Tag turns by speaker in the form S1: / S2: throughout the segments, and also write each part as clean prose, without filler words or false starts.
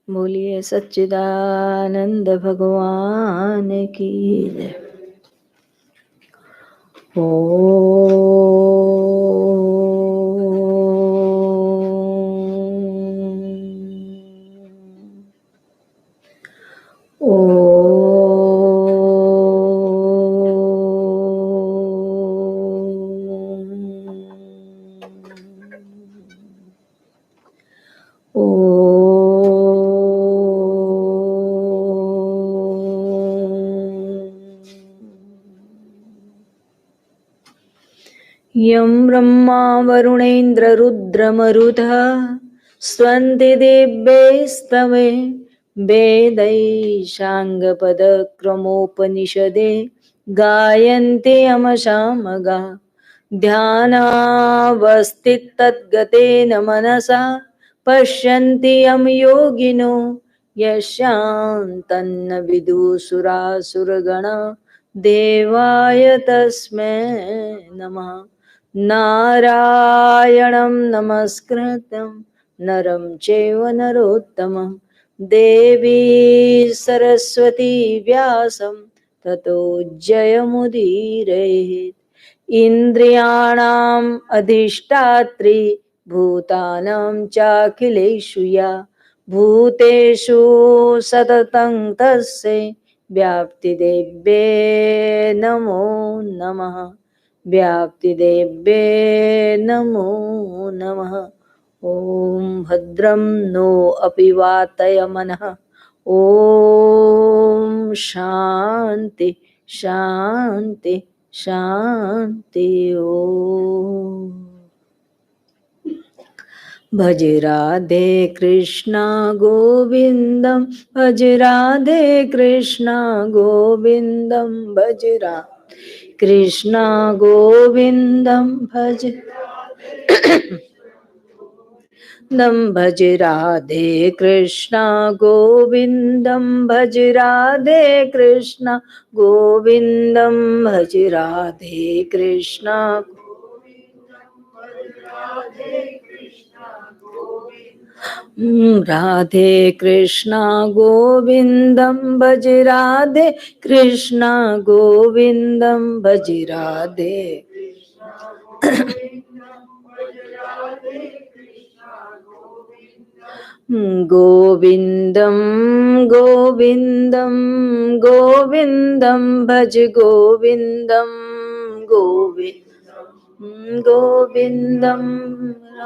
S1: बोलिए सच्चिदानंद भगवान की जय। यं ब्रह्मा वरुणेन्द्ररुद्रमरुतः स्वन्ति दिव्यैस्तवे वेदैः साङ्गपदक्रमोपनिषदे गायन्ति यमसामगा ध्यानावस्थिततद्गतेन मनसा पश्यन्ति यं योगिनो यस्यान्तन्न विदुसुरासुरगणा देवाय तस्मै नमः। नारायणं नमस्कृतं नरं चैव नरोत्तमं देवी सरस्वती व्यासं ततो जयमुदीरयेत्। इन्द्रियाणाम् अधिष्ठात्री भूतानां चाखिलेषु या भूतेषु सततं तस्यै व्याप्तिदेव्ये नमो नमः। व्याप्तिदेव्ये नमो नमः। ॐ भद्रं नो अपि वातयमनः। ॐ शान्ति शान्ति शान्ति। ॐ भज राधे कृष्णा गोविन्दं भज राधे कृष्णा गोविन्दं भज राधे कृष्णा गोविन्दं भज दम भज राधे कृष्णा गोविन्दं भज राधे कृष्णा गोविन्दं भज राधे कृष्णा राधे कृष्णा गोविन्दं भज राधे कृष्णा गोविन्दं भज राधे गोविन्दं गोविन्दं गोविन्दं भज गोविन्दं गोविन्दं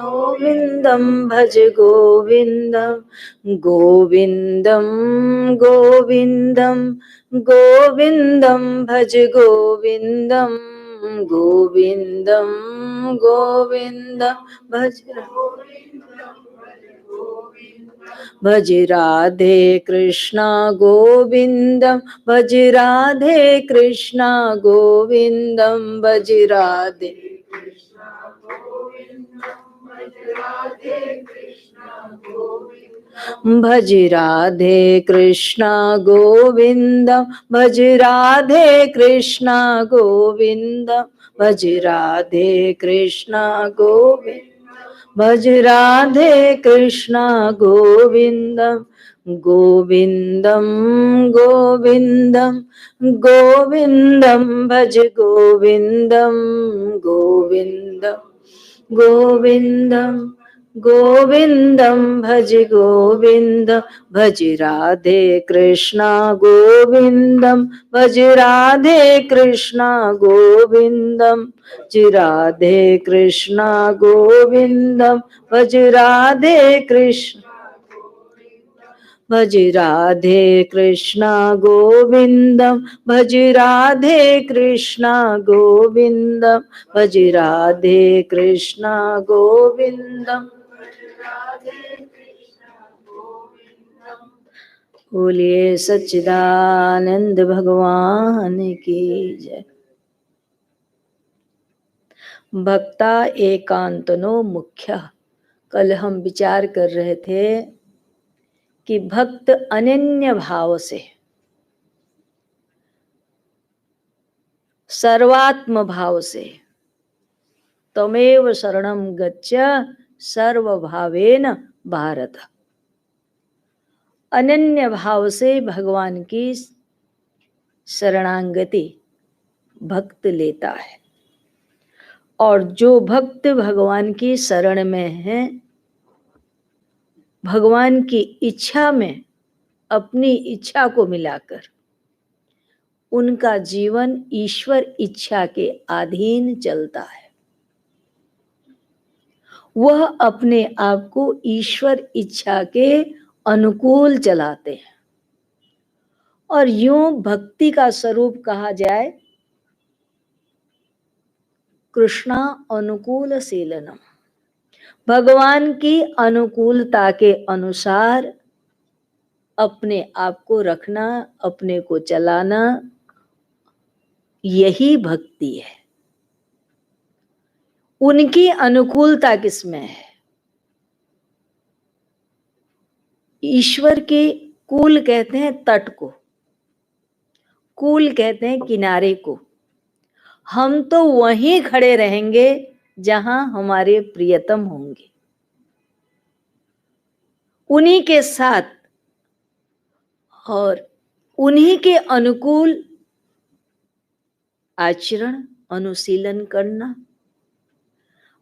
S1: गोविन्दं भज गोविन्दं गोविन्दं गोविन्दं गोविन्दं भज गोविन्दं गोविन्दं गोविन्दं भज भज राधे कृष्णा गोविन्दं भज राधे कृष्णा गोविन्दं भज राधे भज राधे कृष्णा गोविन्दं भज राधे कृष्णा गोविन्दं भज राधे कृष्णा गोविन्दं भज राधे कृष्णा गोविन्दं गोविन्दं गोविन्दं गोविन्दं भज गोविन्दं गोविन्दं गोविन्दं गोविन्दं भज गोविन्दं भज राधे कृष्णा गोविन्दं भज राधे कृष्णा गोविन्दं भज राधे कृष्णा गोविन्दं भज राधे कृष्ण भज राधे कृष्णा गोविन्दं भज राधे कृष्णा गोविन्दं भज राधे कृष्णा गोविन्दं बोलिए सच्चिदानंद भगवान की जय। भक्ता एकांतनो मुख्य। कल हम विचार कर रहे थे कि भक्त अनन्य भाव से सर्वात्म भाव से तमेव शरणं गच्छ सर्वभावेन भारत। अनन्य भाव से भगवान की शरणागति भक्त लेता है। और जो भक्त भगवान की शरण में है, भगवान की इच्छा में अपनी इच्छा को मिलाकर उनका जीवन ईश्वर इच्छा के अधीन चलता है। वह अपने आप को ईश्वर इच्छा के अनुकूल चलाते हैं। और यूं भक्ति का स्वरूप कहा जाए, कृष्णा अनुकूल शीलनम, भगवान की अनुकूलता के अनुसार अपने आप को रखना, अपने को चलाना, यही भक्ति है। उनकी अनुकूलता किसमें है? ईश्वर के कूल कहते हैं तट को, कूल कहते हैं किनारे को। हम तो वहीं खड़े रहेंगे जहां हमारे प्रियतम होंगे, उन्हीं के साथ और उन्हीं के अनुकूल आचरण अनुशीलन करना।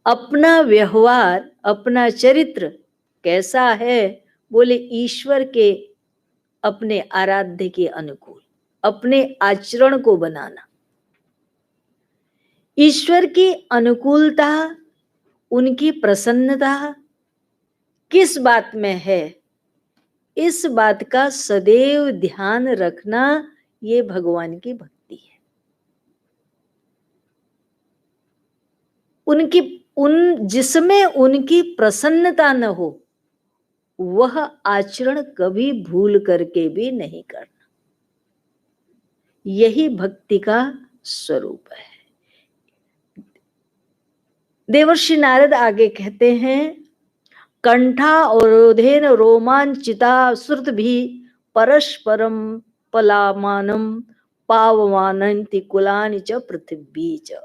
S1: अपना व्यवहार, अपना चरित्र कैसा है? बोले ईश्वर के अपने आराध्य के अनुकूल अपने आचरण को बनाना। ईश्वर की अनुकूलता, उनकी प्रसन्नता किस बात में है, इस बात का सदैव ध्यान रखना, ये भगवान की भक्ति है। जिसमें उनकी प्रसन्नता न हो, वह आचरण कभी भूल करके भी नहीं करना। यही भक्ति का स्वरूप है। देवर्षि नारद आगे कहते हैं, कंठा अवरोधेन रोमांचिता श्रुत भी परस्परम पलामानम पावमानन्ति कुलानि च पृथ्वी च।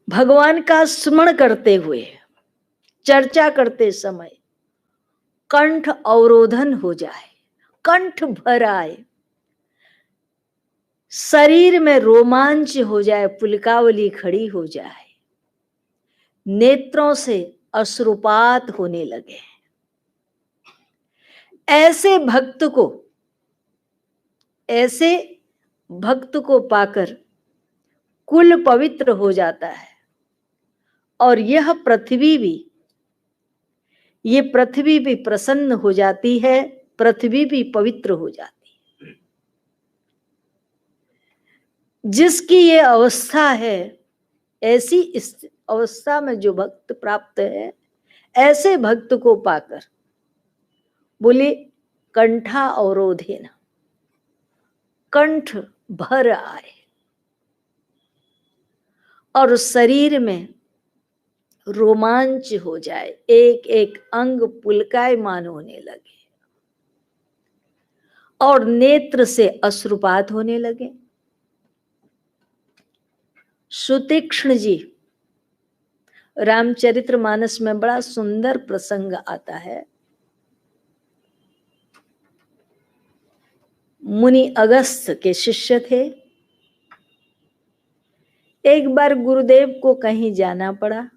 S1: भगवान का स्मरण करते हुए, चर्चा करते समय कंठ अवरोधन हो जाए, कंठ भर आए, शरीर में रोमांच हो जाए, पुलकावली खड़ी हो जाए, नेत्रों से अश्रुपात होने लगे, ऐसे भक्त को पाकर कुल पवित्र हो जाता है। और यह पृथ्वी भी प्रसन्न हो जाती है, पृथ्वी भी पवित्र हो जाती है। जिसकी ये अवस्था है, ऐसी इस अवस्था में जो भक्त प्राप्त है, ऐसे भक्त को पाकर बोले कंठा अवरोधेन, कंठ भर आए और शरीर में रोमांच हो जाए, एक एक अंग पुलकायमान होने लगे और नेत्र से अश्रुपात होने लगे। सुतीक्ष्ण जी रामचरितमानस में बड़ा सुंदर प्रसंग आता है। मुनि अगस्त्य के शिष्य थे। एक बार गुरुदेव को कहीं जाना पड़ा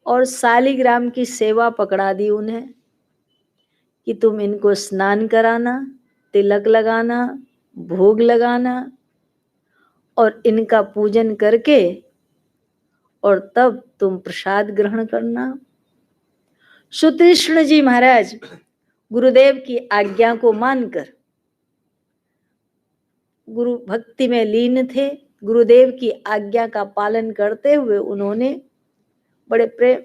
S1: और शालिग्राम की सेवा पकड़ा दी उन्हें कि तुम इनको स्नान कराना, तिलक लगाना, भोग लगाना और इनका पूजन करके और तब तुम प्रसाद ग्रहण करना। सुतीक्ष्ण जी महाराज गुरुदेव की आज्ञा को मानकर गुरु भक्ति में लीन थे। गुरुदेव की आज्ञा का पालन करते हुए उन्होंने बड़े प्रेम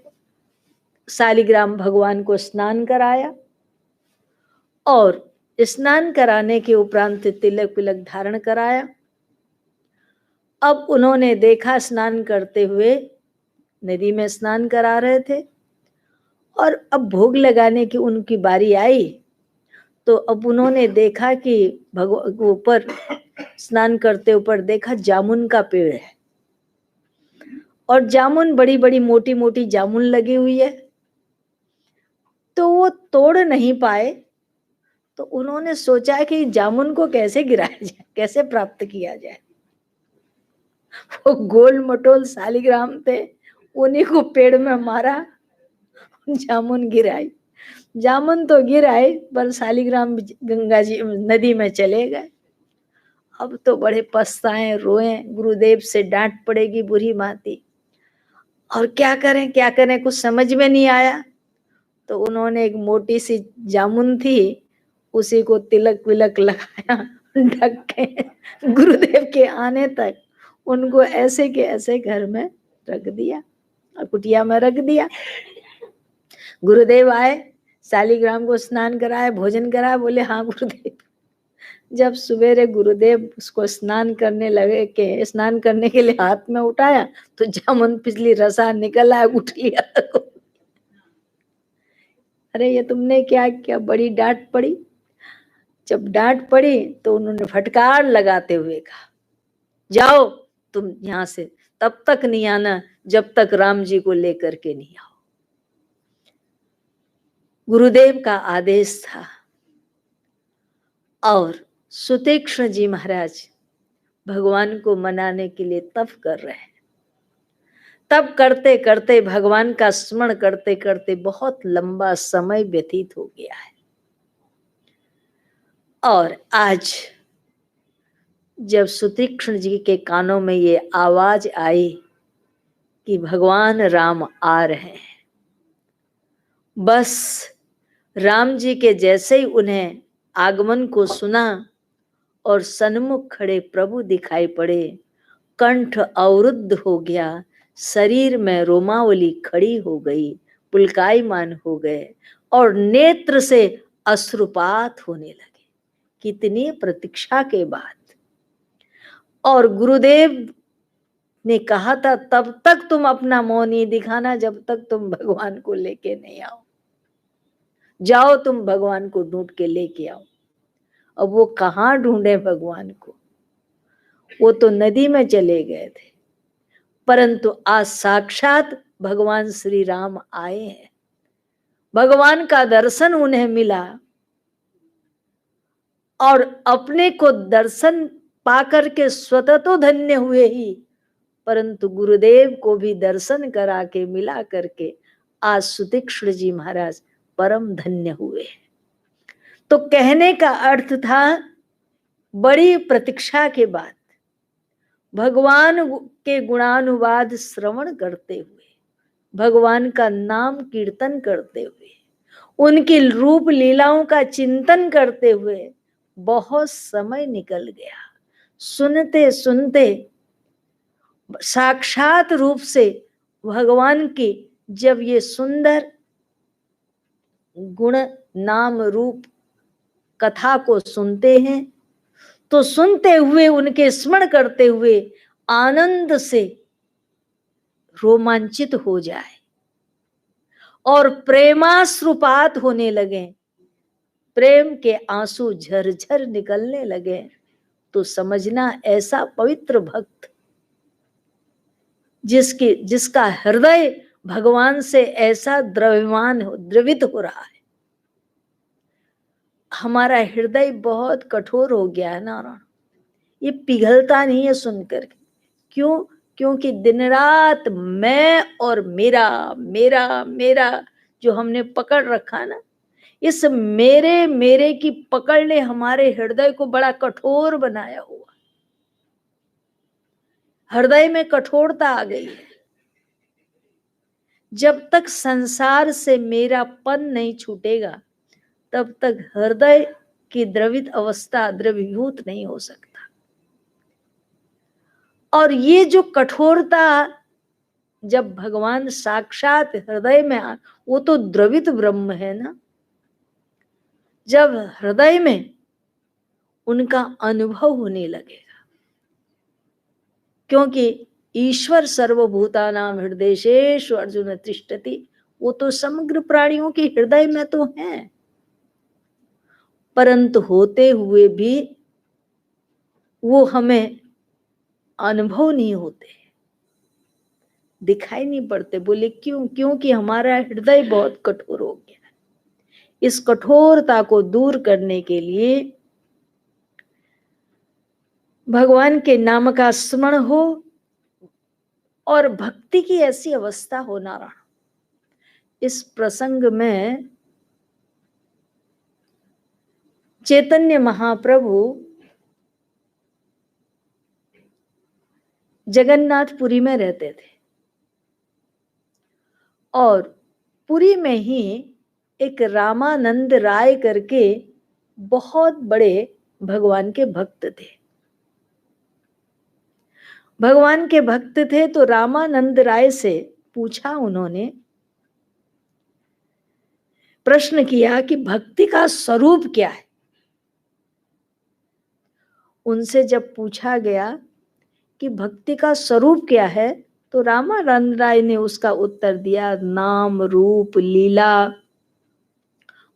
S1: शालिग्राम भगवान को स्नान कराया और स्नान कराने के उपरांत तिलक विलक धारण कराया। अब उन्होंने देखा, स्नान करते हुए नदी में स्नान करा रहे थे और अब भोग लगाने की उनकी बारी आई, तो अब उन्होंने देखा कि ऊपर स्नान करते ऊपर देखा जामुन का पेड़ है और जामुन बड़ी बड़ी मोटी मोटी जामुन लगी हुई है तो वो तोड़ नहीं पाए, तो उन्होंने सोचा कि जामुन को कैसे गिराया जाए, कैसे प्राप्त किया जाए। वो गोल मटोल शालिग्राम थे, उन्हीं को पेड़ में मारा, जामुन गिराई। जामुन तो गिराए पर शालिग्राम गंगा जी नदी में चले गए। अब तो बड़े पछताए, रोए, गुरुदेव से डांट पड़ेगी बुरी भांति, और क्या करें कुछ समझ में नहीं आया। तो उन्होंने एक मोटी सी जामुन थी, उसी को तिलक विलक लगाया, ढक के गुरुदेव के आने तक उनको ऐसे के ऐसे घर में रख दिया, कुटिया में रख दिया। गुरुदेव आए, शालिग्राम को स्नान कराया, भोजन कराया, बोले हाँ गुरुदेव। जब सवेरे गुरुदेव उसको स्नान करने लगे, के स्नान करने के लिए हाथ में उठाया तो जामुन पिछली रसा निकल आया, उठ लिया। अरे ये तुमने क्या किया, बड़ी डांट पड़ी। जब डांट पड़ी तो उन्होंने फटकार लगाते हुए कहा, जाओ तुम यहां से, तब तक नहीं आना जब तक राम जी को लेकर के नहीं आओ। गुरुदेव का आदेश था। और सुतीक्ष्ण जी महाराज भगवान को मनाने के लिए तप कर रहे हैं। तप करते करते, भगवान का स्मरण करते करते बहुत लंबा समय व्यतीत हो गया है। और आज जब सुतीक्ष्ण जी के कानों में ये आवाज आई कि भगवान राम आ रहे हैं, बस राम जी के जैसे ही उन्हें आगमन को सुना और सन्मुख खड़े प्रभु दिखाई पड़े, कंठ अवरुद्ध हो गया, शरीर में रोमावली खड़ी हो गई, पुलकायमान हो गए और नेत्र से अश्रुपात होने लगे। कितनी प्रतीक्षा के बाद। और गुरुदेव ने कहा था, तब तक तुम अपना मोह नहीं दिखाना जब तक तुम भगवान को लेके नहीं आओ। जाओ तुम भगवान को ढूंढ के लेके आओ। अब वो कहाँ ढूंढे भगवान को, वो तो नदी में चले गए थे, परंतु आज साक्षात भगवान श्री राम आए हैं। भगवान का दर्शन उन्हें मिला और अपने को दर्शन पाकर के स्वतः तो धन्य हुए ही, परंतु गुरुदेव को भी दर्शन करा के मिला करके आज सुतीक्ष्ण जी महाराज परम धन्य हुए। तो कहने का अर्थ था, बड़ी प्रतीक्षा के बाद भगवान के गुणानुवाद श्रवण करते हुए, भगवान का नाम कीर्तन करते हुए, उनकी रूप लीलाओं का चिंतन करते हुए बहुत समय निकल गया। सुनते सुनते साक्षात रूप से भगवान की जब ये सुंदर गुण नाम रूप कथा को सुनते हैं, तो सुनते हुए, उनके स्मरण करते हुए आनंद से रोमांचित हो जाए और प्रेमाश्रुपात होने लगे, प्रेम के आंसू झरझर निकलने लगे, तो समझना ऐसा पवित्र भक्त जिसका हृदय भगवान से ऐसा द्रवित हो रहा है। हमारा हृदय बहुत कठोर हो गया है नारायण, ये पिघलता नहीं है सुनकर। क्यों? क्योंकि दिन रात मैं और मेरा मेरा मेरा जो हमने पकड़ रखा ना, इस मेरे मेरे की पकड़ ने हमारे हृदय को बड़ा कठोर बनाया हुआ। हृदय में कठोरता आ गई है। जब तक संसार से मेरापन नहीं छूटेगा, तब तक हृदय की द्रवित अवस्था द्रवीभूत नहीं हो सकता। और ये जो कठोरता जब भगवान साक्षात हृदय में वो तो द्रवित ब्रह्म है ना, जब हृदय में उनका अनुभव होने लगेगा, क्योंकि ईश्वर सर्वभूतानां हृदयेषु अर्जुन तिष्ठति, वो तो समग्र प्राणियों के हृदय में तो है, परंतु होते हुए भी वो हमें अनुभव नहीं होते, दिखाई नहीं पड़ते। बोले क्यों? क्योंकि हमारा हृदय बहुत कठोर हो गया। इस कठोरता को दूर करने के लिए भगवान के नाम का स्मरण हो और भक्ति की ऐसी अवस्था होना रहा। इस प्रसंग में चैतन्य महाप्रभु जगन्नाथपुरी में रहते थे और पुरी में ही एक रामानंद राय करके बहुत बड़े भगवान के भक्त थे। भगवान के भक्त थे तो रामानंद राय से पूछा, उन्होंने प्रश्न किया कि भक्ति का स्वरूप क्या है। उनसे जब पूछा गया कि भक्ति का स्वरूप क्या है तो रामानंद राय ने उसका उत्तर दिया, नाम रूप लीला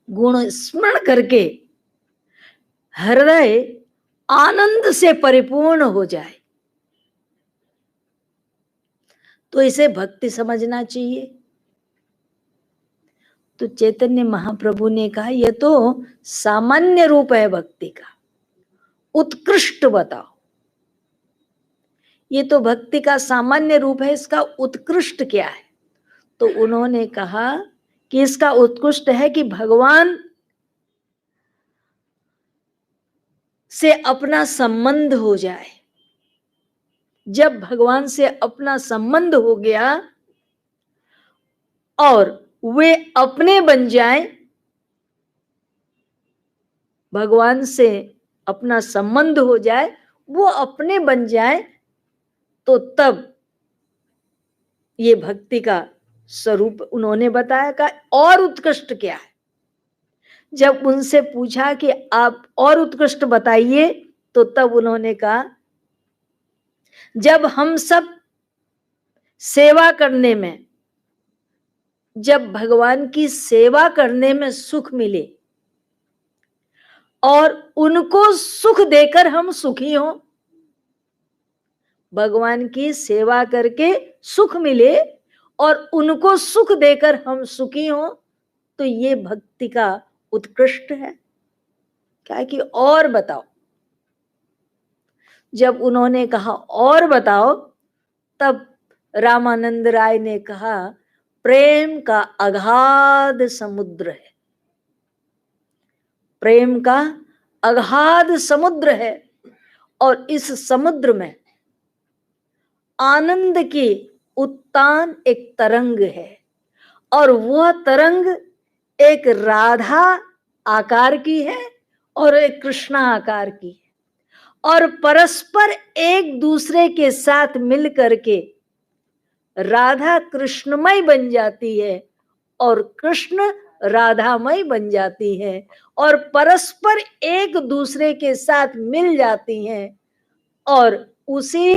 S1: गुण स्मरण करके हृदय आनंद से परिपूर्ण हो जाए तो इसे भक्ति समझना चाहिए। तो चैतन्य महाप्रभु ने कहा, यह तो सामान्य रूप है भक्ति का, उत्कृष्ट बताओ। ये तो भक्ति का सामान्य रूप है, इसका उत्कृष्ट क्या है। तो उन्होंने कहा कि इसका उत्कृष्ट है कि भगवान से अपना संबंध हो जाए। जब भगवान से अपना संबंध हो गया और वे अपने बन जाए, भगवान से अपना संबंध हो जाए, वो अपने बन जाए, तो तब ये भक्ति का स्वरूप उन्होंने बताया। का और उत्कृष्ट क्या है। जब उनसे पूछा कि आप और उत्कृष्ट बताइए तो तब उन्होंने कहा, जब हम सब सेवा करने में, जब भगवान की सेवा करने में सुख मिले और उनको सुख देकर हम सुखी हों, भगवान की सेवा करके सुख मिले और उनको सुख देकर हम सुखी हों, तो ये भक्ति का उत्कृष्ट है। क्या कि और बताओ। जब उन्होंने कहा और बताओ, तब रामानंद राय ने कहा, प्रेम का अगाध समुद्र है, प्रेम का अगाध समुद्र है और इस समुद्र में आनंद की उत्तान एक तरंग है और वह तरंग एक राधा आकार की है और एक कृष्णा आकार की है और परस्पर एक दूसरे के साथ मिल करके राधा कृष्णमय बन जाती है और कृष्ण राधामय बन जाती है और परस्पर एक दूसरे के साथ मिल जाती हैं और उसी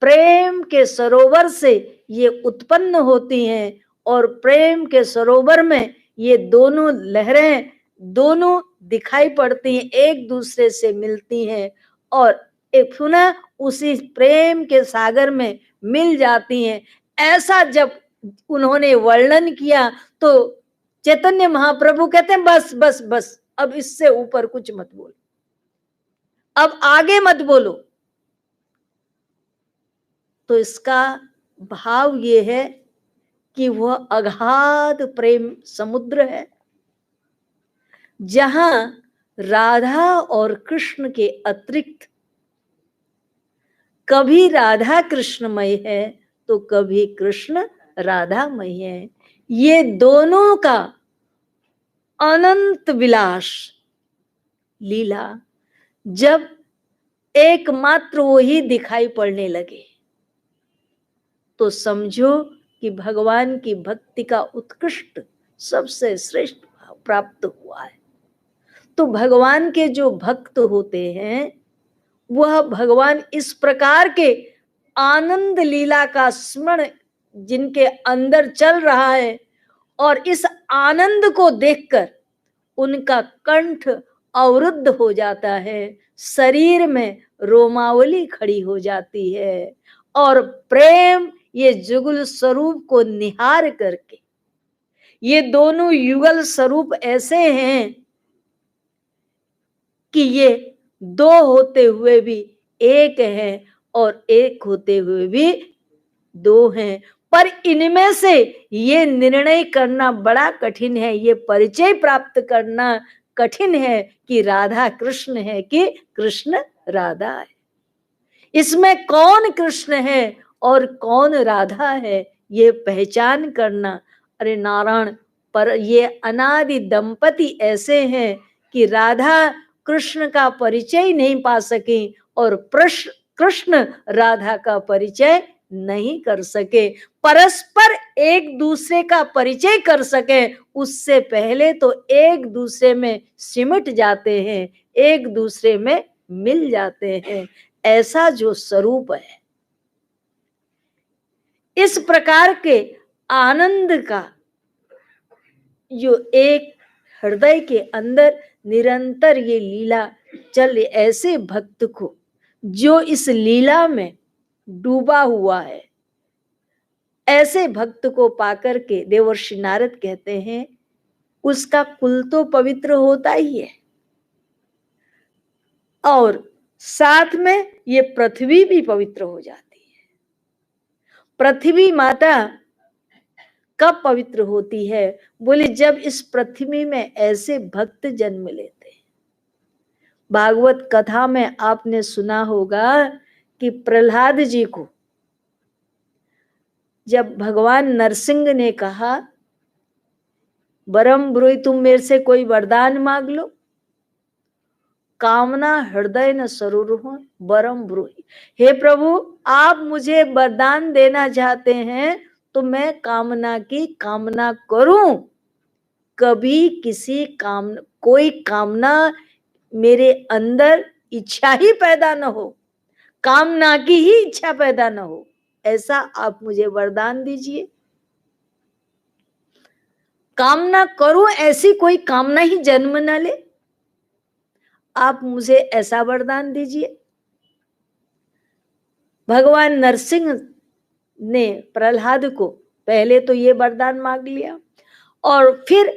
S1: प्रेम के सरोवर से ये उत्पन्न होती हैं और प्रेम के सरोवर में ये दोनों लहरें दोनों दिखाई पड़ती हैं, एक दूसरे से मिलती हैं और एक पुनः उसी प्रेम के सागर में मिल जाती हैं। ऐसा जब उन्होंने वर्णन किया तो चैतन्य महाप्रभु कहते हैं, बस बस बस, अब इससे ऊपर कुछ मत बोलो, अब आगे मत बोलो। तो इसका भाव ये है कि वह अगाध प्रेम समुद्र है जहां राधा और कृष्ण के अतिरिक्त कभी राधा कृष्णमय है तो कभी कृष्ण राधामय है। ये दोनों का अनंत विलास लीला जब एकमात्र वही दिखाई पड़ने लगे तो समझो कि भगवान की भक्ति का उत्कृष्ट सबसे श्रेष्ठ भाव प्राप्त हुआ है। तो भगवान के जो भक्त होते हैं वह भगवान इस प्रकार के आनंद लीला का स्मरण जिनके अंदर चल रहा है और इस आनंद को देखकर उनका कंठ अवरुद्ध हो जाता है, शरीर में रोमावली खड़ी हो जाती है और प्रेम ये जुगल स्वरूप को निहार करके ये दोनों युगल स्वरूप ऐसे हैं कि ये दो होते हुए भी एक है और एक होते हुए भी दो हैं। पर इनमें से ये निर्णय करना बड़ा कठिन है, ये परिचय प्राप्त करना कठिन है कि राधा कृष्ण है कि कृष्ण राधा है। इसमें कौन कृष्ण है और कौन राधा है, ये पहचान करना। अरे नारायण, पर ये अनादि दंपति ऐसे हैं कि राधा कृष्ण का परिचय नहीं पा सके और कृष्ण राधा का परिचय नहीं कर सके। परस्पर एक दूसरे का परिचय कर सके उससे पहले तो एक दूसरे में सिमट जाते हैं, एक दूसरे में मिल जाते हैं। ऐसा जो स्वरूप है, इस प्रकार के आनंद का जो एक हृदय के अंदर निरंतर ये लीला चल, ऐसे भक्त को जो इस लीला में डूबा हुआ है, ऐसे भक्त को पाकर के देवर्षि नारद कहते हैं उसका कुल तो पवित्र होता ही है और साथ में ये पृथ्वी भी पवित्र हो जाती है। पृथ्वी माता कब पवित्र होती है? बोले जब इस पृथ्वी में ऐसे भक्त जन्म लेते हैं। भागवत कथा में आपने सुना होगा कि प्रहलाद जी को जब भगवान नरसिंह ने कहा बरम ब्रूहि, तुम मेरे से कोई वरदान मांग लो, कामना हृदय न सरूर हो बरम ब्रूहि, हे प्रभु आप मुझे वरदान देना चाहते हैं तो मैं कामना की कामना करूं, कभी किसी कोई कामना मेरे अंदर इच्छा ही पैदा न हो, कामना की ही इच्छा पैदा न हो, ऐसा आप मुझे वरदान दीजिए। कामना करूं ऐसी कोई कामना ही जन्म न ले, आप मुझे ऐसा वरदान दीजिए। भगवान नरसिंह ने प्रहलाद को पहले तो ये वरदान मांग लिया और फिर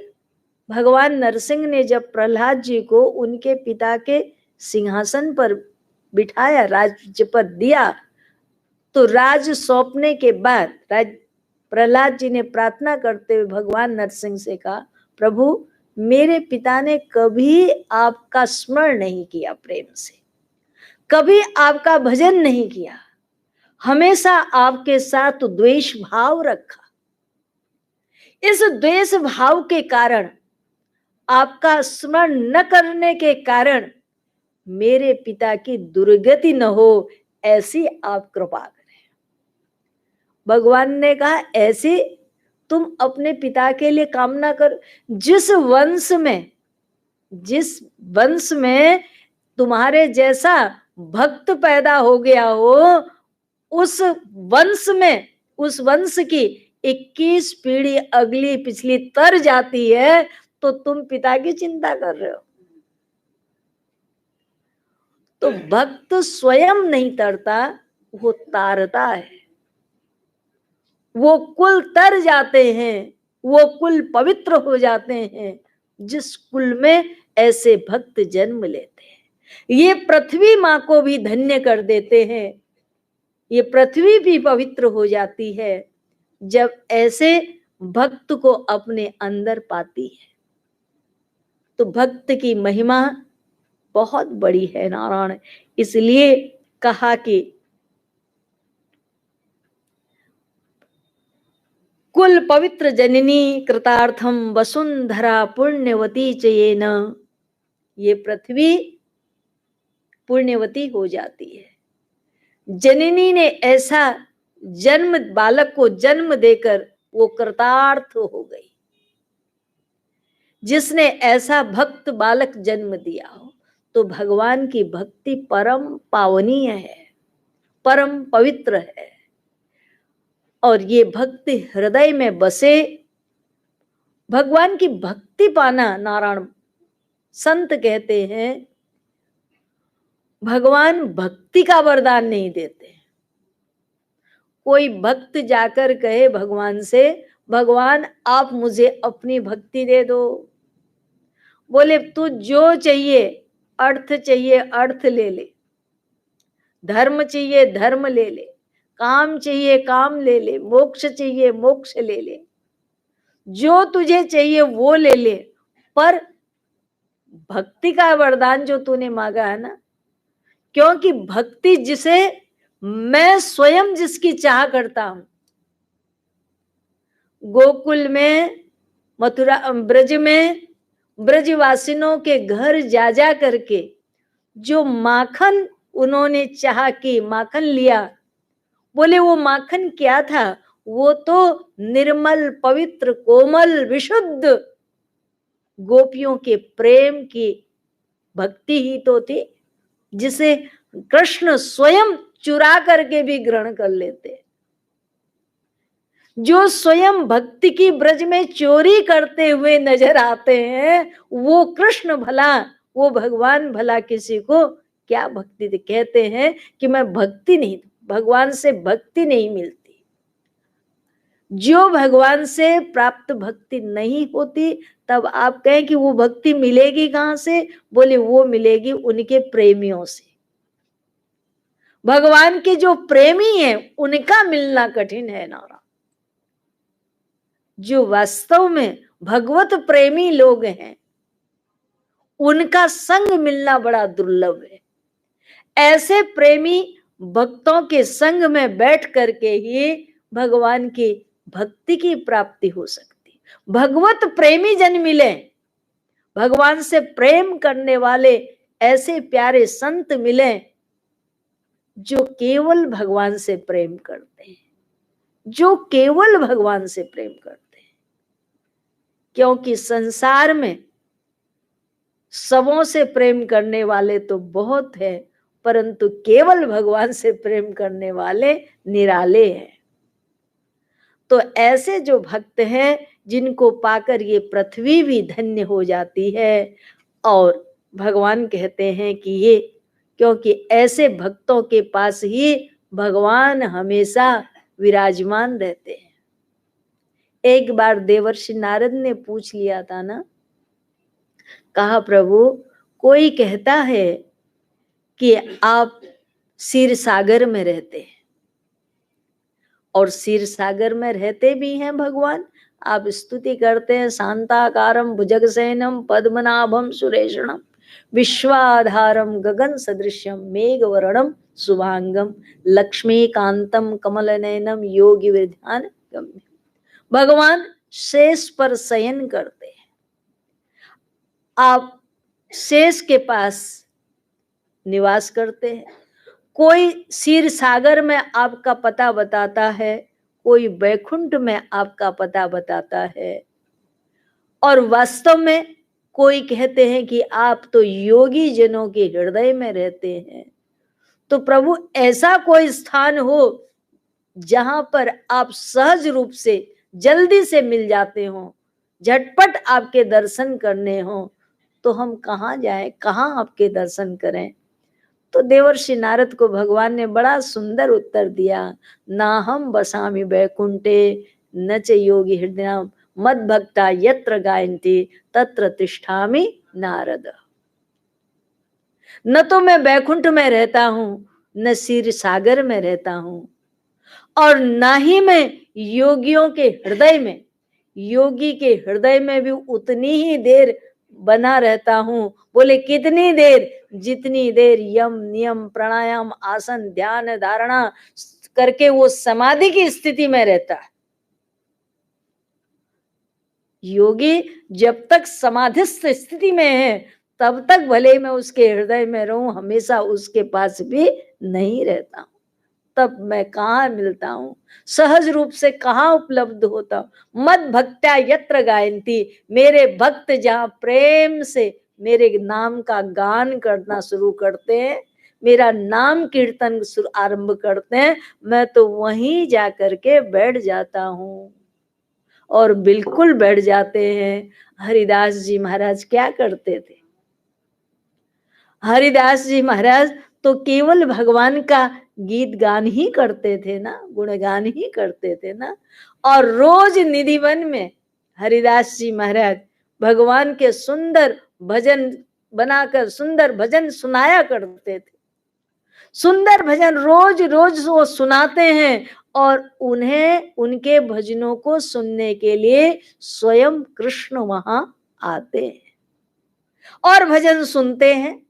S1: भगवान नरसिंह ने जब प्रहलाद जी को उनके पिता के सिंहासन पर बिठाया, राज्य पद दिया, तो राज सौंपने के बाद प्रहलाद जी ने प्रार्थना करते हुए भगवान नरसिंह से कहा, प्रभु मेरे पिता ने कभी आपका स्मरण नहीं किया, प्रेम से कभी आपका भजन नहीं किया, हमेशा आपके साथ द्वेष भाव रखा। इस द्वेष भाव के कारण, आपका स्मरण न करने के कारण मेरे पिता की दुर्गति न हो, ऐसी आप कृपा करें। भगवान ने कहा ऐसे तुम अपने पिता के लिए कामना कर, जिस वंश में तुम्हारे जैसा भक्त पैदा हो गया हो, उस वंश की 21 पीढ़ी अगली पिछली तर जाती है, तो तुम पिता की चिंता कर रहे हो। तो भक्त स्वयं नहीं तरता, वो तारता है, वो कुल तर जाते हैं, वो कुल पवित्र हो जाते हैं जिस कुल में ऐसे भक्त जन्म लेते हैं। ये पृथ्वी माँ को भी धन्य कर देते हैं, ये पृथ्वी भी पवित्र हो जाती है जब ऐसे भक्त को अपने अंदर पाती है। तो भक्त की महिमा बहुत बड़ी है नारायण, इसलिए कहा कि कुल पवित्र जननी कृतार्थम वसुंधरा पुण्यवती चयेन, ये पृथ्वी पुण्यवती हो जाती है। जननी ने ऐसा बालक को जन्म देकर वो कृतार्थ हो गई, जिसने ऐसा भक्त बालक जन्म दिया हो। तो भगवान की भक्ति परम पावनीय है, परम पवित्र है, और ये भक्ति हृदय में बसे। भगवान की भक्ति पाना, नारायण संत कहते हैं भगवान भक्ति का वरदान नहीं देते। कोई भक्त जाकर कहे भगवान से भगवान आप मुझे अपनी भक्ति दे दो। बोले तू जो चाहिए, अर्थ चाहिए अर्थ ले ले, धर्म चाहिए धर्म ले ले, काम चाहिए काम ले ले, मोक्ष चाहिए मोक्ष ले ले, जो तुझे चाहिए वो ले ले, पर भक्ति का वरदान जो तूने मांगा है ना, क्योंकि भक्ति जिसे मैं स्वयं जिसकी चाह करता हूं, गोकुल में, मथुरा ब्रज में ब्रजवासिनों के घर जा जा करके जो माखन उन्होंने चाह कि माखन लिया, बोले वो माखन क्या था, वो तो निर्मल पवित्र कोमल विशुद्ध गोपियों के प्रेम की भक्ति ही तो थी, जिसे कृष्ण स्वयं चुरा करके भी ग्रहण कर लेते। जो स्वयं भक्ति की ब्रज में चोरी करते हुए नजर आते हैं, वो कृष्ण भला, वो भगवान भला किसी को क्या भक्ति दे। कहते हैं कि मैं भक्ति नहीं, भगवान से भक्ति नहीं मिलती। जो भगवान से प्राप्त भक्ति नहीं होती, तब आप कहें कि वो भक्ति मिलेगी कहां से, बोले वो मिलेगी उनके प्रेमियों से। भगवान के जो प्रेमी हैं उनका मिलना कठिन है नारा। जो वास्तव में भगवत प्रेमी लोग हैं उनका संग मिलना बड़ा दुर्लभ है। ऐसे प्रेमी भक्तों के संग में बैठ करके ही भगवान की भक्ति की प्राप्ति हो सकती। भगवत प्रेमी जन मिले, भगवान से प्रेम करने वाले ऐसे प्यारे संत मिले जो केवल भगवान से प्रेम करते हैं, जो केवल भगवान से प्रेम करते हैं। क्योंकि संसार में सबों से प्रेम करने वाले तो बहुत है, परंतु केवल भगवान से प्रेम करने वाले निराले हैं। तो ऐसे जो भक्त हैं जिनको पाकर ये पृथ्वी भी धन्य हो जाती है, और भगवान कहते हैं कि ये, क्योंकि ऐसे भक्तों के पास ही भगवान हमेशा विराजमान रहते हैं। एक बार देवर्षि नारद ने पूछ लिया था ना, कहा प्रभु कोई कहता है कि आप क्षीर सागर में रहते हैं, और क्षीर सागर में रहते भी हैं भगवान। आप स्तुति करते हैं शांताकारम भुजगशयनम पद्मनाभम सुरेशणम विश्वाधारम गगन सदृश्यम मेघवर्णम शुभांगम लक्ष्मीकांतम कमलनयनम योगी विधान गम्य। भगवान शेष पर शयन करते हैं। आप शेष के पास निवास करते हैं। कोई क्षीर सागर में आपका पता बताता है, कोई वैकुंठ में आपका पता बताता है, और वास्तव में कोई कहते हैं कि आप तो योगी जनों के हृदय में रहते हैं। तो प्रभु ऐसा कोई स्थान हो जहां पर आप सहज रूप से जल्दी से मिल जाते हो, झटपट आपके दर्शन करने हो, तो हम कहाँ जाएं, कहाँ आपके दर्शन करें। तो देवर्षि नारद को भगवान ने बड़ा सुंदर उत्तर दिया, ना हम बसामि वैकुंठे न च योगी हृदय मद भक्ता यत्र गायन्ति तत्र तिष्ठामि नारद। न तो मैं वैकुंठ में रहता हूं, न क्षीर सागर में रहता हूं, और ना ही मैं योगियों के हृदय में, योगी के हृदय में भी उतनी ही देर बना रहता हूं। बोले कितनी देर, जितनी देर यम नियम प्राणायाम आसन ध्यान धारणा करके वो समाधि की स्थिति में रहता है। योगी जब तक समाधिस्थ स्थिति में है तब तक भले मैं उसके हृदय में रहूं, हमेशा उसके पास भी नहीं रहता हूं। तब मैं कहाँ मिलता हूँ, सहज रूप से कहाँ उपलब्ध होता हूँ। मद भक्त्या यत्र गायन्ति, मेरे भक्त जहाँ प्रेम से मेरे नाम का गान करना शुरू करते हैं, मेरा नाम कीर्तन आरंभ करते हैं, मैं तो वहीं जा करके बैठ जाता हूँ। और बिल्कुल बैठ जाते हैं। हरिदास जी महाराज क्या करते थे? हरिदास जी महाराज तो केवल भगवान का गीत गान ही करते थे ना, गुणगान ही करते थे ना। और रोज निधिवन में हरिदास जी महाराज भगवान के सुंदर भजन बनाकर सुंदर भजन सुनाया करते थे। सुंदर भजन रोज रोज वो सुनाते हैं, और उन्हें उनके भजनों को सुनने के लिए स्वयं कृष्ण वहां आते हैं और भजन सुनते हैं।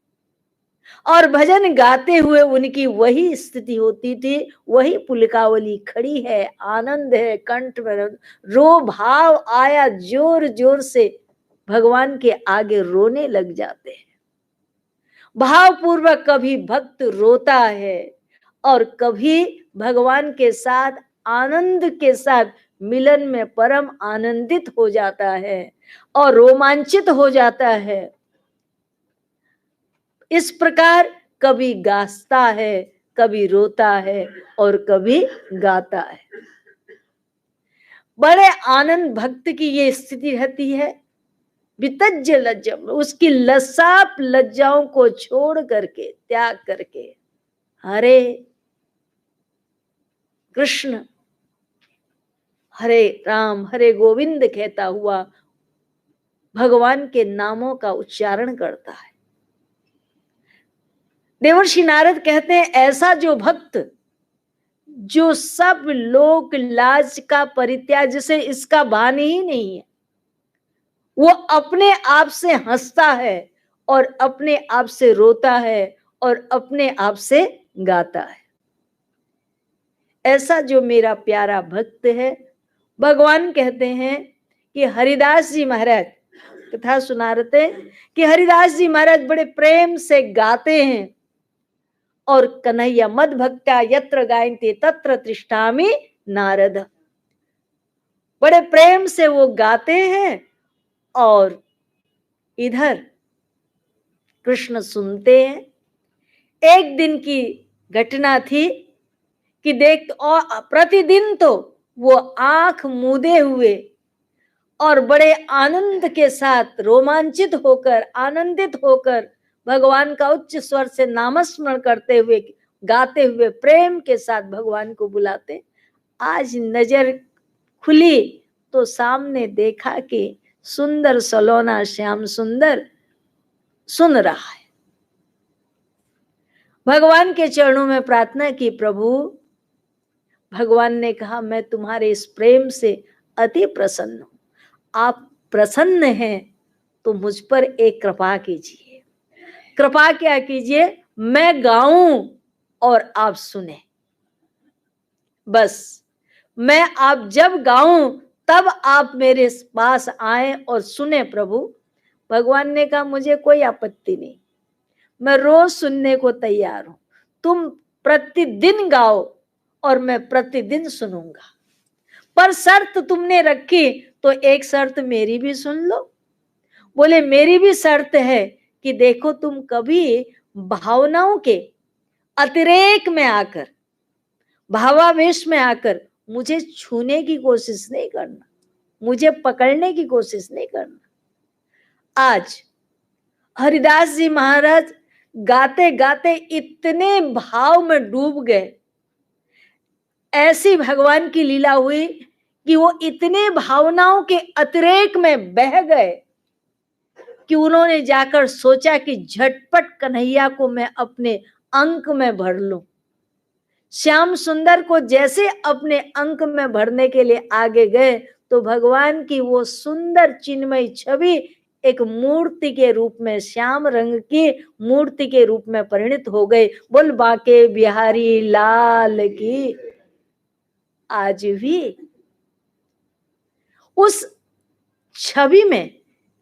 S1: और भजन गाते हुए उनकी वही स्थिति होती थी, वही पुलकावली खड़ी है, आनंद है कंठ में, रो भाव आया जोर जोर से भगवान के आगे रोने लग जाते हैं। भावपूर्वक कभी भक्त रोता है और कभी भगवान के साथ आनंद के साथ मिलन में परम आनंदित हो जाता है और रोमांचित हो जाता है। इस प्रकार कभी गाता है, कभी रोता है और कभी गाता है। बड़े आनंद भक्त की ये स्थिति रहती है। वितज्ज लज्जा, उसकी लसाप लज्जाओं को छोड़ करके, त्याग करके हरे कृष्ण हरे राम हरे गोविंद कहता हुआ भगवान के नामों का उच्चारण करता है। देवर्षि नारद कहते हैं, ऐसा जो भक्त जो सब लोक लाज का परित्याग, जिसे इसका भान ही नहीं है, वो अपने आप से हंसता है और अपने आप से रोता है और अपने आप से गाता है, ऐसा जो मेरा प्यारा भक्त है। भगवान कहते हैं कि हरिदास जी महाराज कथा सुना रहे थे कि हरिदास जी महाराज बड़े प्रेम से गाते हैं, और कन्हैया मद भक्त्या यत्र गायन्ति तत्र तिष्ठामि नारद, बड़े प्रेम से वो गाते हैं और इधर कृष्ण सुनते हैं। एक दिन की घटना थी कि देख, और प्रतिदिन तो वो आंख मूंदे हुए और बड़े आनंद के साथ रोमांचित होकर आनंदित होकर भगवान का उच्च स्वर से नामस्मरण करते हुए गाते हुए प्रेम के साथ भगवान को बुलाते। आज नजर खुली तो सामने देखा कि सुंदर सलोना श्याम सुंदर सुन रहा है। भगवान के चरणों में प्रार्थना की, प्रभु। भगवान ने कहा, मैं तुम्हारे इस प्रेम से अति प्रसन्न हूं, आप प्रसन्न हैं तो मुझ पर एक कृपा कीजिए। कृपा क्या कीजिए? मैं गाऊं और आप सुने। बस मैं आप जब गाऊं तब आप मेरे पास आए और सुने प्रभु। भगवान ने कहा, मुझे कोई आपत्ति नहीं, मैं रोज सुनने को तैयार हूं। तुम प्रतिदिन गाओ और मैं प्रतिदिन सुनूंगा, पर शर्त तुमने रखी तो एक शर्त मेरी भी सुन लो। बोले, मेरी भी शर्त है कि देखो, तुम कभी भावनाओं के अतिरेक में आकर, भावावेश में आकर मुझे छूने की कोशिश नहीं करना, मुझे पकड़ने की कोशिश नहीं करना। आज हरिदास जी महाराज गाते गाते इतने भाव में डूब गए, ऐसी भगवान की लीला हुई कि वो इतने भावनाओं के अतिरेक में बह गए कि उन्होंने जाकर सोचा कि झटपट कन्हैया को मैं अपने अंक में भर लूं। श्याम सुंदर को जैसे अपने अंक में भरने के लिए आगे गए तो भगवान की वो सुंदर चिन्मयी छवि एक मूर्ति के रूप में, श्याम रंग की मूर्ति के रूप में परिणित हो गई। बोल बाके बिहारी लाल की। आज भी उस छवि में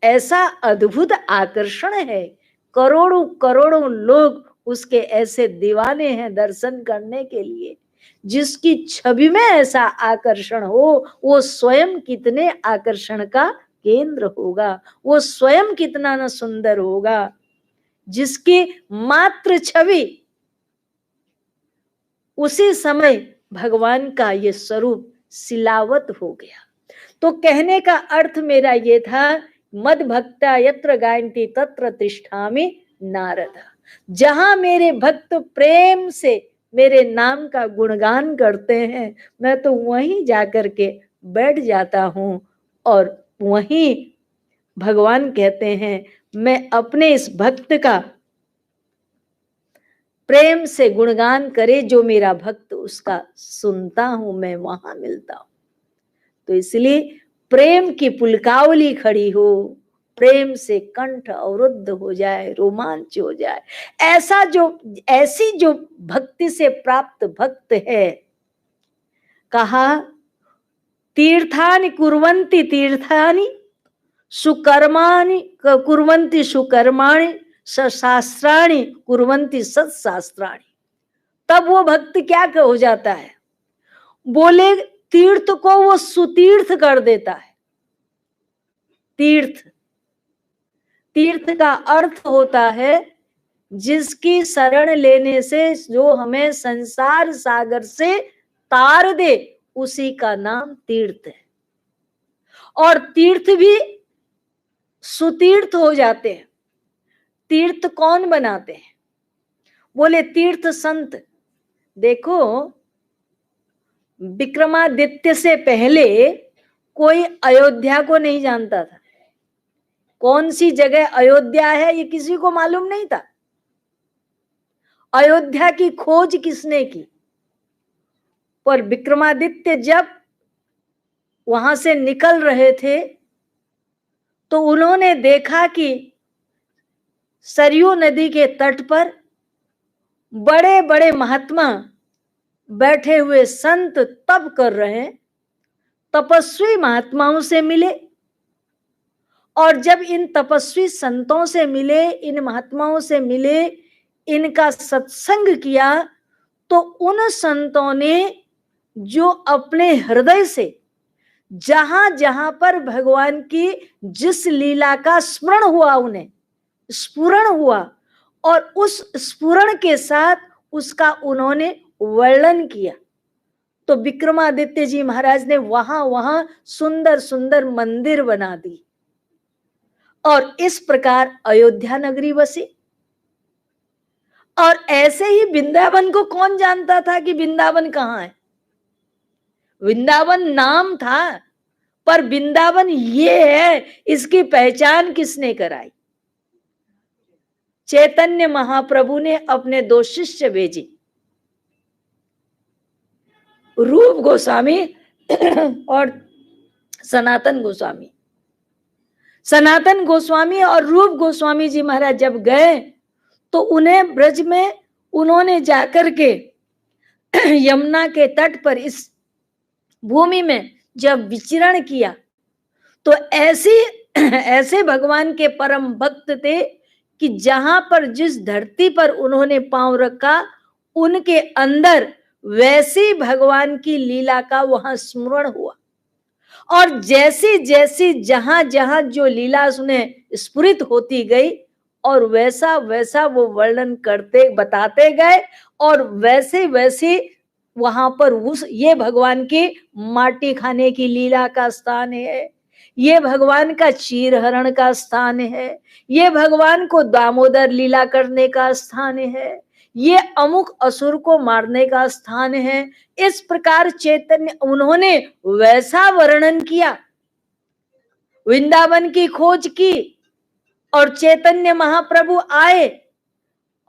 S1: ऐसा अद्भुत आकर्षण है, करोड़ों करोड़ों लोग उसके ऐसे दीवाने हैं दर्शन करने के लिए। जिसकी छवि में ऐसा आकर्षण हो, वो स्वयं कितने आकर्षण का केंद्र होगा, वो स्वयं कितना न सुंदर होगा। जिसकी मात्र छवि, उसी समय भगवान का ये स्वरूप सिलावत हो गया। तो कहने का अर्थ मेरा ये था, मद भक्ता यत्र गायन्ति तत्र तिष्ठामि नारद। जहां मेरे भक्त प्रेम से मेरे नाम का गुणगान करते हैं, मैं तो वहीं जाकर के बैठ जाता हूं। और वहीं भगवान कहते हैं, मैं अपने इस भक्त का प्रेम से गुणगान करे जो मेरा भक्त, उसका सुनता हूं, मैं वहां मिलता हूं। तो इसलिए प्रेम की पुलकावली खड़ी हो, प्रेम से कंठ अवरुद्ध हो जाए, रोमांच हो जाए, ऐसी जो भक्ति से प्राप्त भक्त है, कहा तीर्थानि कुर्वन्ति तीर्थानि सुकर्माणि कुर्वन्ति सुकर्माणि सशास्त्राणि कुर्वन्ति सत्शास्त्राणि। तब वो भक्त क्या हो जाता है, बोले तीर्थ को वो सुतीर्थ कर देता है। तीर्थ, तीर्थ का अर्थ होता है जिसकी शरण लेने से जो हमें संसार सागर से तार दे, उसी का नाम तीर्थ है। और तीर्थ भी सुतीर्थ हो जाते हैं। तीर्थ कौन बनाते हैं, बोले तीर्थ संत। देखो, विक्रमादित्य से पहले कोई अयोध्या को नहीं जानता था। कौन सी जगह अयोध्या है ये किसी को मालूम नहीं था। अयोध्या की खोज किसने की? पर विक्रमादित्य जब वहां से निकल रहे थे तो उन्होंने देखा कि सरयू नदी के तट पर बड़े बड़े महात्मा बैठे हुए संत तप कर रहे हैं। तपस्वी महात्माओं से मिले, और जब इन तपस्वी संतों से मिले, इन महात्माओं से मिले, इनका सत्संग किया, तो उन संतों ने जो अपने हृदय से जहां जहां पर भगवान की जिस लीला का स्मरण हुआ, उन्हें स्फुरण हुआ, और उस स्फुरण के साथ उसका उन्होंने वर्णन किया। तो विक्रमादित्य जी महाराज ने वहां वहां सुंदर सुंदर मंदिर बना दी, और इस प्रकार अयोध्या नगरी बसी। और ऐसे ही वृंदावन को कौन जानता था कि वृंदावन कहाँ है? वृंदावन नाम था, पर वृंदावन ये है, इसकी पहचान किसने कराई? चैतन्य महाप्रभु ने अपने 2 शिष्य भेजे, रूप गोस्वामी और सनातन गोस्वामी। सनातन गोस्वामी और रूप गोस्वामी जी महाराज जब गए तो उन्हें ब्रज में उन्होंने जाकर के यमुना के तट पर इस भूमि में जब विचरण किया, तो ऐसे भगवान के परम भक्त थे कि जहां पर जिस धरती पर उन्होंने पांव रखा, उनके अंदर वैसी भगवान की लीला का वहां स्मरण हुआ। और जैसी जैसी जहां जहां जो लीला उन्हें स्फुरित होती गई, और वैसा वैसा वो वर्णन करते बताते गए, और वैसे वैसे वहां पर उस ये भगवान की माटी खाने की लीला का स्थान है, ये भगवान का चीरहरण का स्थान है, ये भगवान को दामोदर लीला करने का स्थान है, ये अमुक असुर को मारने का स्थान है। इस प्रकार चैतन्य उन्होंने वैसा वर्णन किया, वृंदावन की खोज की, और चैतन्य महाप्रभु आए,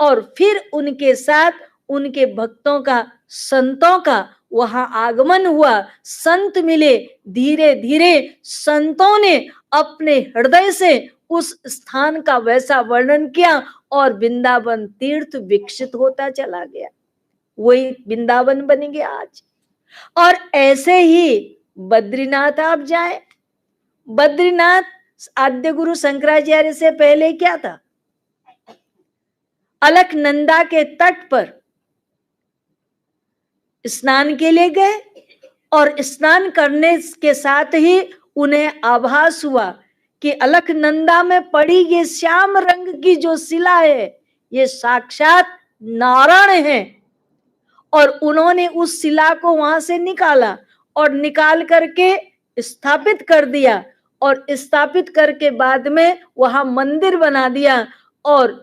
S1: और फिर उनके साथ उनके भक्तों का, संतों का वहां आगमन हुआ। संत मिले, धीरे धीरे संतों ने अपने हृदय से उस स्थान का वैसा वर्णन किया, और वृंदावन तीर्थ विकसित होता चला गया। वही वृंदावन बन गया आज। और ऐसे ही बद्रीनाथ आप जाए, बद्रीनाथ आद्य गुरु शंकराचार्य से पहले क्या था? अलकनंदा के तट पर स्नान के लिए गए, और स्नान करने के साथ ही उन्हें आभास हुआ कि अलकनंदा में पड़ी ये श्याम रंग की जो शिला है, ये साक्षात नारायण है। और उन्होंने उस शिला को वहां से निकाला, और निकाल करके स्थापित कर दिया, और स्थापित करके बाद में वहां मंदिर बना दिया। और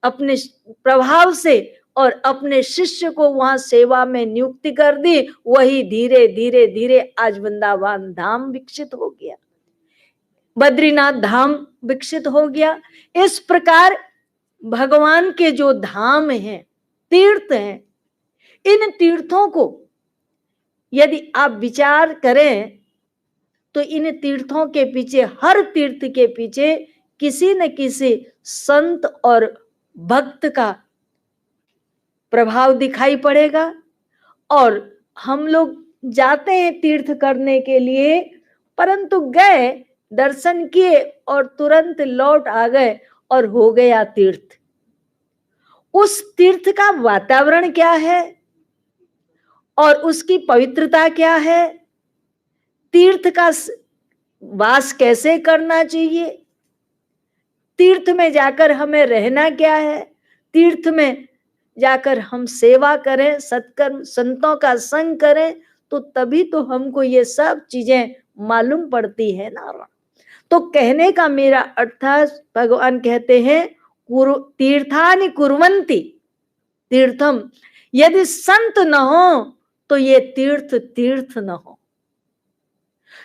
S1: अपने प्रभाव से और अपने शिष्य को वहां सेवा में नियुक्ति कर दी। वही धीरे धीरे धीरे आज वृंदावन धाम विकसित हो गया, बद्रीनाथ धाम विकसित हो गया। इस प्रकार भगवान के जो धाम हैं, तीर्थ हैं, इन तीर्थों को यदि आप विचार करें तो इन तीर्थों के पीछे, हर तीर्थ के पीछे किसी न किसी संत और भक्त का प्रभाव दिखाई पड़ेगा। और हम लोग जाते हैं तीर्थ करने के लिए, परंतु गए, दर्शन किए और तुरंत लौट आ गए और हो गया तीर्थ। उस तीर्थ का वातावरण क्या है और उसकी पवित्रता क्या है, तीर्थ का वास कैसे करना चाहिए, तीर्थ में जाकर हमें रहना क्या है, तीर्थ में जाकर हम सेवा करें, सत्कर्म, संतों का संग करें, तो तभी तो हमको ये सब चीजें मालूम पड़ती है ना। तो कहने का मेरा अर्थ, भगवान कहते हैं तीर्थानि कुर्वन्ति तीर्थम, यदि संत न हो तो ये तीर्थ तीर्थ न हो।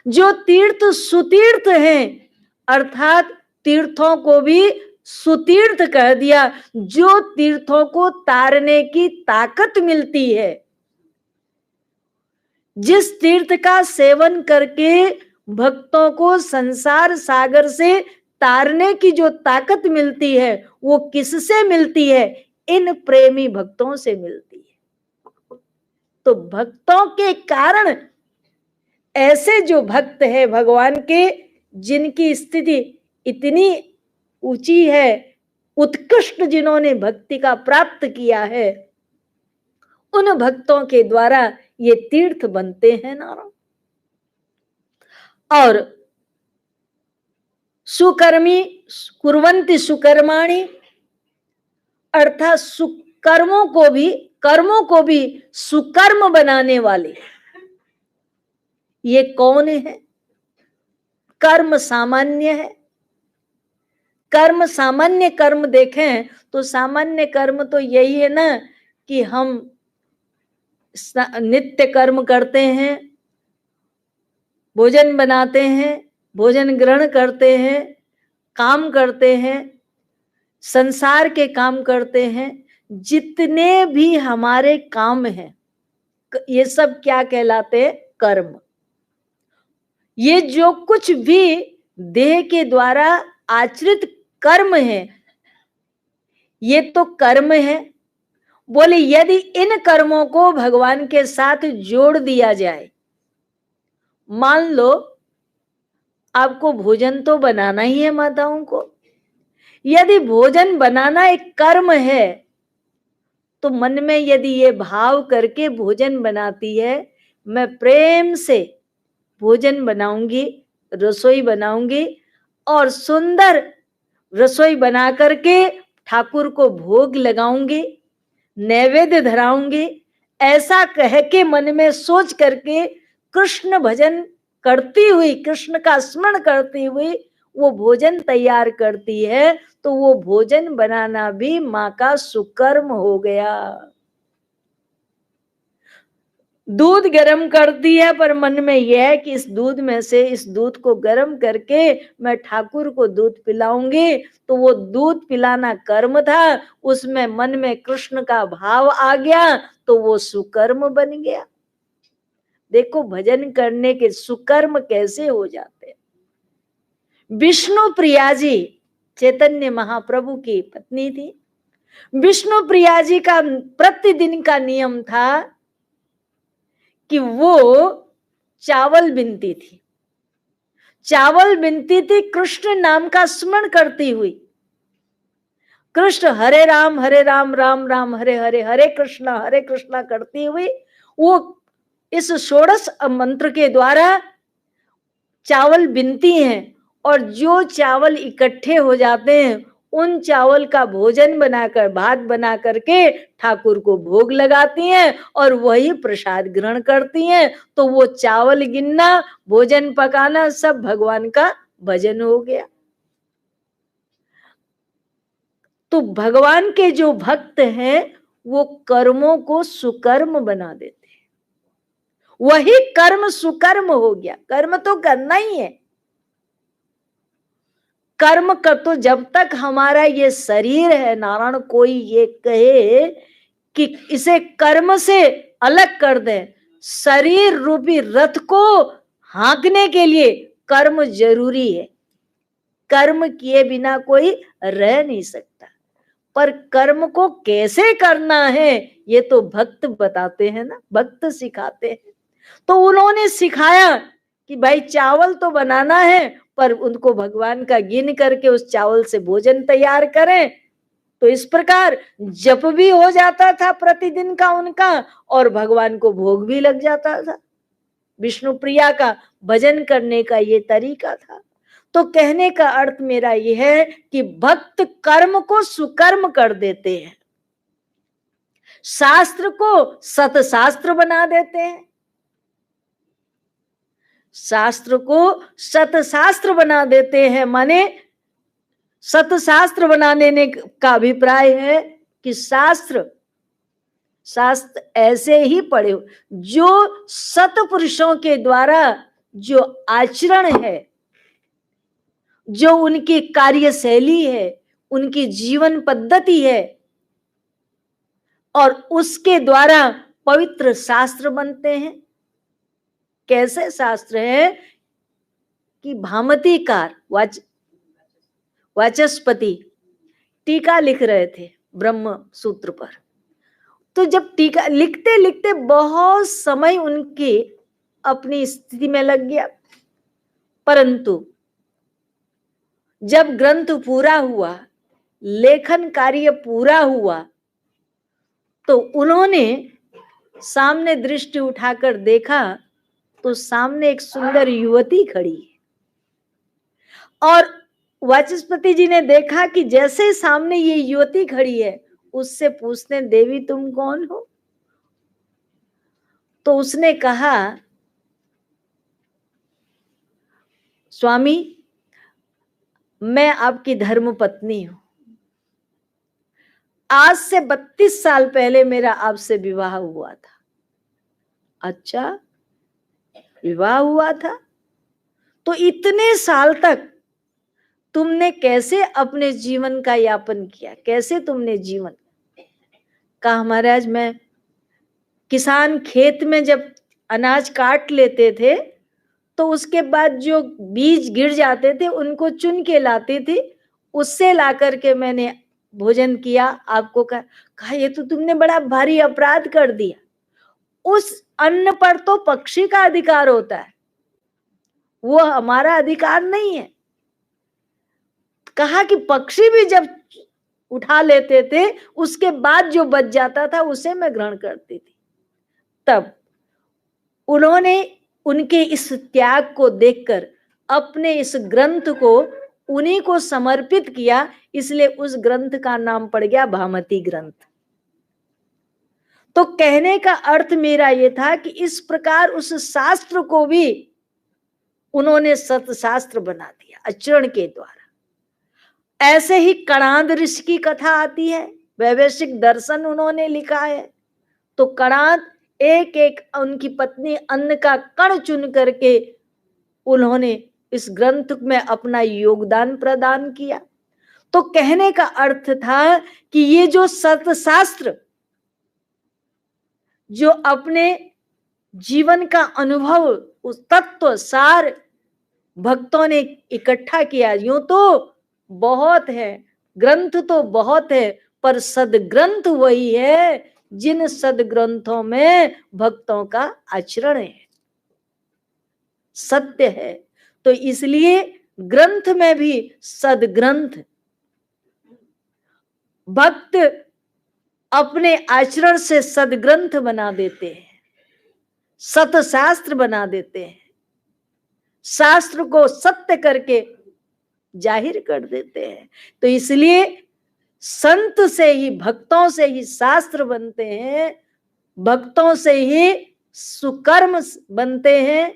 S1: जो तीर्थ सुतीर्थ हैं, अर्थात तीर्थों को भी सुतीर्थ कह दिया, जो तीर्थों को तारने की ताकत मिलती है, जिस तीर्थ का सेवन करके भक्तों को संसार सागर से तारने की जो ताकत मिलती है, वो किससे मिलती है, इन प्रेमी भक्तों से मिलती है। तो भक्तों के कारण ऐसे जो भक्त है भगवान के, जिनकी स्थिति इतनी ऊंची है, उत्कृष्ट, जिन्होंने भक्ति का प्राप्त किया है, उन भक्तों के द्वारा ये तीर्थ बनते हैं नारायण। और सुकर्मी कुर्वन्ति सुकर्माणि, अर्थात सुकर्मों को भी सुकर्म बनाने वाले। ये कौन है? कर्म सामान्य है। कर्म, सामान्य कर्म देखें तो सामान्य कर्म तो यही है ना कि हम नित्य कर्म करते हैं, भोजन बनाते हैं, भोजन ग्रहण करते हैं, काम करते हैं, संसार के काम करते हैं। जितने भी हमारे काम हैं, ये सब क्या कहलाते हैं? कर्म। ये जो कुछ भी देह के द्वारा आचरित कर्म है, ये तो कर्म है। बोले यदि इन कर्मों को भगवान के साथ जोड़ दिया जाए, मान लो आपको भोजन तो बनाना ही है माताओं को, यदि भोजन बनाना एक कर्म है, तो मन में यदि ये भाव करके भोजन बनाती है, मैं प्रेम से भोजन बनाऊंगी, रसोई बनाऊंगी और सुंदर रसोई बना करके ठाकुर को भोग लगाऊंगी, नैवेद्य धराऊंगी, ऐसा कह के मन में सोच करके कृष्ण भजन करती हुई, कृष्ण का स्मरण करती हुई वो भोजन तैयार करती है, तो वो भोजन बनाना भी माँ का सुकर्म हो गया। दूध गर्म करती है, पर मन में यह है कि इस दूध में से इस दूध को गर्म करके मैं ठाकुर को दूध पिलाऊंगी, तो वो दूध पिलाना कर्म था, उसमें मन में कृष्ण का भाव आ गया, तो वो सुकर्म बन गया। देखो भजन करने के सुकर्म कैसे हो जाते हैं। विष्णु प्रिया जी चैतन्य महाप्रभु की पत्नी थी। विष्णु प्रिया जी का प्रतिदिन का नियम था कि वो चावल बीनती थी, चावल बीनती थी कृष्ण नाम का स्मरण करती हुई। कृष्ण हरे राम राम राम हरे हरे, हरे कृष्णा करती हुई वो इस षोडश मंत्र के द्वारा चावल बीनती हैं, और जो चावल इकट्ठे हो जाते हैं उन चावल का भोजन बनाकर, भात बना करके ठाकुर को भोग लगाती हैं और वही प्रसाद ग्रहण करती हैं। तो वो चावल गिनना, भोजन पकाना सब भगवान का भजन हो गया। तो भगवान के जो भक्त हैं वो कर्मों को सुकर्म बना देते हैं। वही कर्म सुकर्म हो गया। कर्म तो करना ही है। कर्म कर तो जब तक हमारा ये शरीर है, नारायण कोई ये कहे कि इसे कर्म से अलग कर दे, शरीर रूपी रथ को हाँकने के लिए कर्म जरूरी है। कर्म किए बिना कोई रह नहीं सकता। पर कर्म को कैसे करना है ये तो भक्त बताते हैं ना, भक्त सिखाते हैं। तो उन्होंने सिखाया कि भाई चावल तो बनाना है, पर उनको भगवान का गिन करके उस चावल से भोजन तैयार करें। तो इस प्रकार जप भी हो जाता था प्रतिदिन का उनका, और भगवान को भोग भी लग जाता था। विष्णु प्रिया का भजन करने का ये तरीका था। तो कहने का अर्थ मेरा यह है कि भक्त कर्म को सुकर्म कर देते हैं, शास्त्र को सतशास्त्र बना देते हैं। शास्त्र को सतशास्त्र बना देते हैं, माने सतशास्त्र बनाने का अभिप्राय है कि शास्त्र ऐसे ही पढ़े हो जो सतपुरुषों के द्वारा जो आचरण है, जो उनकी कार्यशैली है, उनकी जीवन पद्धति है, और उसके द्वारा पवित्र शास्त्र बनते हैं। कैसे शास्त्र है कि भामतीकार वाचस्पति टीका लिख रहे थे ब्रह्म सूत्र पर। तो जब टीका लिखते लिखते बहुत समय उनकी अपनी स्थिति में लग गया, परंतु जब ग्रंथ पूरा हुआ, लेखन कार्य पूरा हुआ, तो उन्होंने सामने दृष्टि उठाकर देखा तो सामने एक सुंदर युवती खड़ी है। और वाचस्पति जी ने देखा कि जैसे सामने ये युवती खड़ी है, उससे पूछते देवी तुम कौन हो? तो उसने कहा स्वामी मैं आपकी धर्म पत्नी हूं। आज से 32 साल पहले मेरा आपसे विवाह हुआ था। अच्छा, विवाह हुआ था? तो इतने साल तक तुमने कैसे अपने जीवन का यापन किया? कैसे तुमने जीवन? कहा महाराज मैं किसान खेत में जब अनाज काट लेते थे तो उसके बाद जो बीज गिर जाते थे उनको चुन के लाती थी, उससे ला करके मैंने भोजन किया। आपको कहा ये तो तुमने बड़ा भारी अपराध कर दिया। उस अन्न पर तो पक्षी का अधिकार होता है, वो हमारा अधिकार नहीं है। कहा कि पक्षी भी जब उठा लेते थे उसके बाद जो बच जाता था उसे मैं ग्रहण करती थी। तब उन्होंने उनके इस त्याग को देखकर अपने इस ग्रंथ को उन्हीं को समर्पित किया, इसलिए उस ग्रंथ का नाम पड़ गया भामती ग्रंथ। तो कहने का अर्थ मेरा यह था कि इस प्रकार उस शास्त्र को भी उन्होंने सतशास्त्र बना दिया आचरण के द्वारा। ऐसे ही कणाद ऋषि की कथा आती है, वैवैशिक दर्शन उन्होंने लिखा है। तो कणाद एक एक उनकी पत्नी अन्न का कण चुन करके उन्होंने इस ग्रंथ में अपना योगदान प्रदान किया। तो कहने का अर्थ था कि ये जो सतशास्त्र जो अपने जीवन का अनुभव उस तत्व सार भक्तों ने इकट्ठा किया। यूं तो बहुत है, ग्रंथ तो बहुत है, पर सदग्रंथ वही है जिन सदग्रंथों में भक्तों का आचरण है, सत्य है। तो इसलिए ग्रंथ में भी सदग्रंथ, भक्त अपने आचरण से सदग्रंथ बना देते हैं, सतशास्त्र बना देते हैं, शास्त्र को सत्य करके जाहिर कर देते हैं। तो इसलिए संत से ही, भक्तों से ही शास्त्र बनते हैं, भक्तों से ही सुकर्म बनते हैं,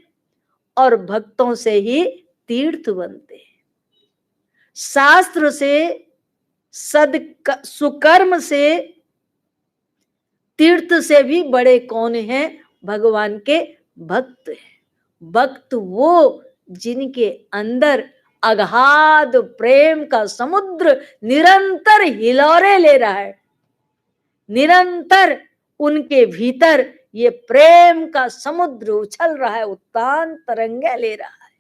S1: और भक्तों से ही तीर्थ बनते हैं। शास्त्र से सुकर्म से, तीर्थ से भी बड़े कौन हैं? भगवान के भक्त हैं। भक्त वो जिनके अंदर अगाध प्रेम का समुद्र निरंतर हिलोरे ले रहा है, निरंतर उनके भीतर ये प्रेम का समुद्र उछल रहा है, उत्तान तरंगे ले रहा है।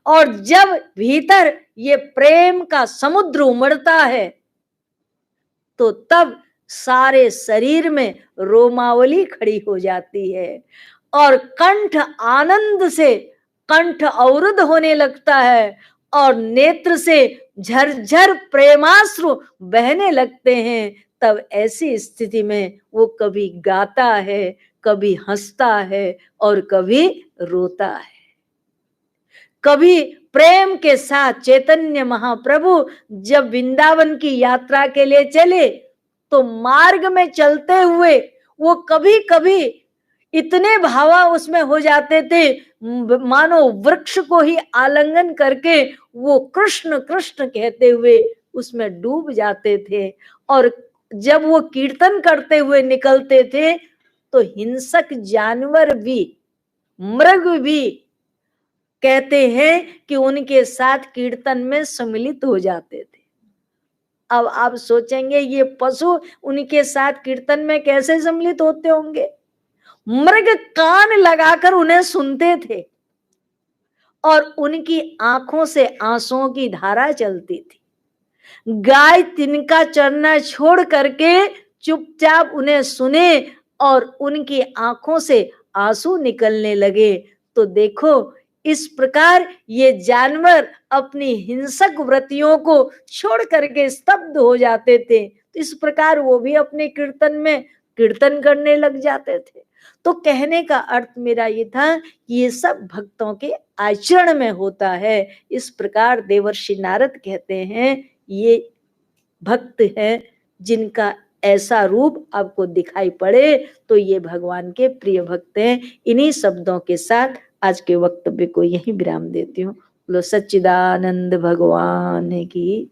S1: और जब भीतर ये प्रेम का समुद्र उमड़ता है तो तब सारे शरीर में रोमावली खड़ी हो जाती है और कंठ आनंद से कंठ अवरुद्ध होने लगता है और नेत्र से झरझर प्रेमाश्रु बहने लगते हैं। तब ऐसी स्थिति में वो कभी गाता है, कभी हंसता है और कभी रोता है। कभी प्रेम के साथ चैतन्य महाप्रभु जब वृंदावन की यात्रा के लिए चले तो मार्ग में चलते हुए वो कभी कभी इतने भावा उसमें हो जाते थे, मानो वृक्ष को ही आलिंगन करके वो कृष्ण कृष्ण कहते हुए उसमें डूब जाते थे। और जब वो कीर्तन करते हुए निकलते थे तो हिंसक जानवर भी, मृग भी कहते हैं कि उनके साथ कीर्तन में सम्मिलित हो जाते थे। अब आप सोचेंगे ये पशु उनके साथ कीर्तन में कैसे सम्मिलित होते होंगे? मृग कान लगाकर उन्हें सुनते थे और उनकी आंखों से आंसुओं की धारा चलती थी। गाय तिनका चरना छोड़ करके चुपचाप उन्हें सुने और उनकी आंखों से आंसू निकलने लगे। तो देखो इस प्रकार ये जानवर अपनी हिंसक वृत्तियों को छोड़ करके स्तब्ध हो जाते थे, तो इस प्रकार वो भी अपने कीर्तन में कीर्तन करने लग जाते थे। तो कहने का अर्थ मेरा ये था कि ये सब भक्तों के आचरण में होता है। इस प्रकार देवर्षि नारद कहते हैं ये भक्त हैं जिनका ऐसा रूप आपको दिखाई पड़े तो ये भगवान के प्रिय भक्त हैं। इन्हीं शब्दों के साथ आज के वक्तव्य को यहीं विराम देती हूँ। बोलो सच्चिदानंद भगवान की।